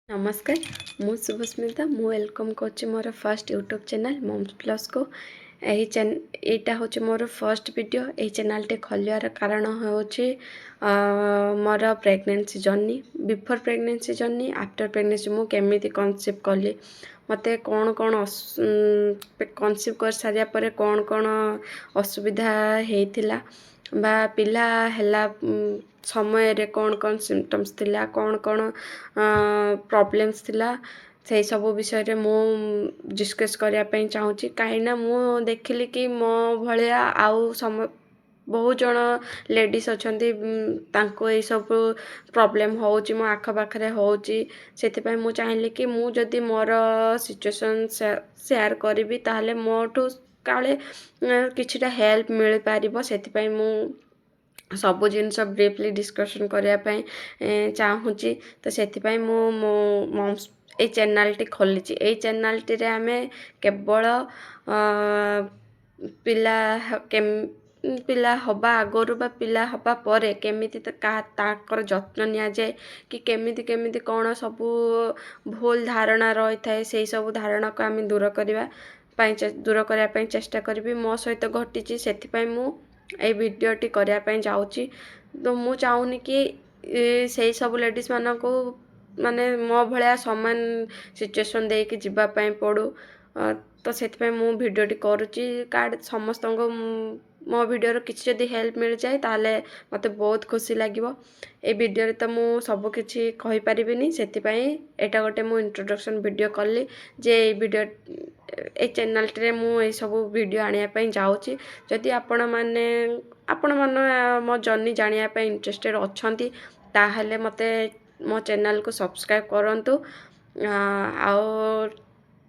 नमस्कार मु शुभस्मिता मु वेलकम कर मोर first YouTube channel moms plus को यहाँ हूँ मोर फर्स्ट वीडियो यही चैनल टे खोलियार कारण हूँ मोर pregnancy journey before pregnancy journey after pregnancy मु केमी कनसीव कली मत कौन कौन कनसीव कर सारिया पर कौन कौन असुविधा होता बा पिला हैला समय रे कौन कौन सिम्पटम्स थिला कौन कौन प्रॉब्लम्स थिला से सब विषय रे मु डिस्कस करिया पई चाहूची काहे ना मु देखिली कि मो भलिया आउ सम बहुत जन लेडीज अछंती तांको ए सब प्रॉब्लम होउची मो आख पाखरे होउची सेति मु चाहली कि मु जदी मोर सिचुएशन शेयर करिवि ताहले मोठू काले किछिटा हेल्प मिल पारिबो सेति मु सब जिनस ब्रीफली डिस्कशन करने चाहूँगी तो से मो मम्स ए चैनल टी खोली ए चैनल टी रे आमे केवल पिला पिला हवा आगरू बा पिला हवा परे केमिति ताकर जत्न निया जाए कि केमिति केमिति कौन सब भूल धारणा रही थाए से सब धारणा को आम दूर करने चेष्टा करी मो सहित घटी से मु ए वीडियोटी करने जाऊँगी तो मु चाहूनी कि से सब लेडीज मान को माने मो भलिया समान सिचुएशन दे कि जीवा पड़ू तो से मु वीडियोटी करुच्ची कार्ड समस्त मो वीडियो किसी जदि हेल्प मिल जाए ताले मते बहुत खुशी लगे ए वीडियो तो मु सब किछि कहि परिबिनी सेतिपई एटा गोटे मु इंट्रोडक्शन वीडियो कली जे ए वीडियो ए चैनल रे मु ए सब वीडियो आनिया पई जाउची जदि आपण मन मो जर्नी जानिया पई इंटरेस्टेड अछंती ताहले मते मो चैनल को सब्सक्राइब करंतु आ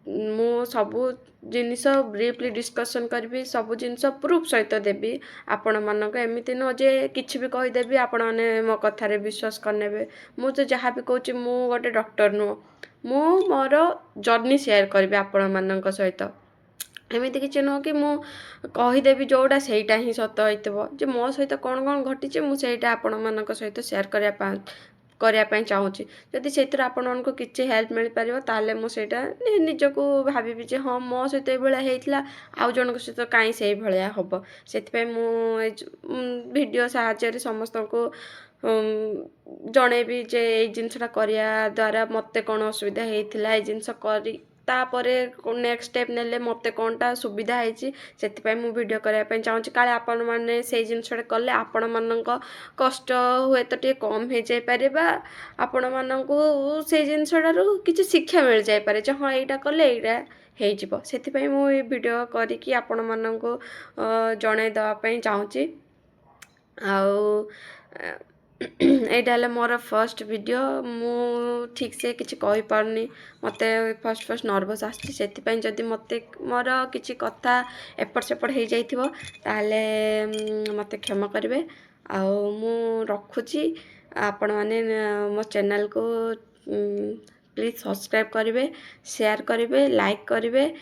मु सबू जिनिस ब्रीफली डिस्कसन करी सबू जिनिस प्रूफ सहित देवी आपण मानक एमती नुह जे किछि भी कहीदेवी आपण मैंने मो कथार विश्वास करने मु तो जहाँ भी कहूँ मु गोटे डॉक्टर नुह मु मोर जर्नी शेयर करी आपण मान सहित एमती किसी नुह कि मु कहीदेवी जोड़ा सेटा ही सत हो मो सहित कौन कौन घटी मुझा आपण मान सहित शेयर करने चाहूँगी जदि से आपण मानक किसी हेल्प मिल पार ताले मुझा निजक भावी हाँ मो सहित ये आउ जन सहित कहीं से भाया हम से वीडियो साहाय्य समस्त को जनइबी जे ये जिनसा करिया द्वारा मते कौन असुविधा होता है जिनस करी तापरे नेक्स्ट स्टेप नेले मते कोनटा सुविधा होइछि सेति मु वीडियो करने चाहूँगी काले आपण मैंने से जिनसा कले आपण मानक कष्ट हुए तो टे कम हो जाए पारे बा आपण मानक से जिनसारू किसी शिक्षा मिल जाए पारे जे हाँ यहाँ कले यहाँ होती मु वीडियो करी आपण मानक जन देवाई चाहूँगी आउ यहाँ मोर फर्स्ट वीडियो मु ठीक से किसी कही पारनी मत फर्स्ट नर्वस आसी जदि मत मोर किसी कथा एपट सेपट हो जाइए मत क्षमा करेंगे मु रखुची आपण मैंने मो चैनल को प्लीज सब्सक्राइब करेंगे शेयर करेंगे लाइक करेंगे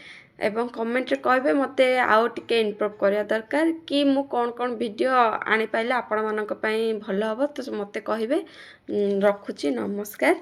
एवं कमेंट रे कहबे मते आउ टिके इम्प्रूव करिया दरकार कि मु कौन कौन वीडियो आनी पाइले आपण मानक पई भलो हबो तो मते कहबे रखुची नमस्कार।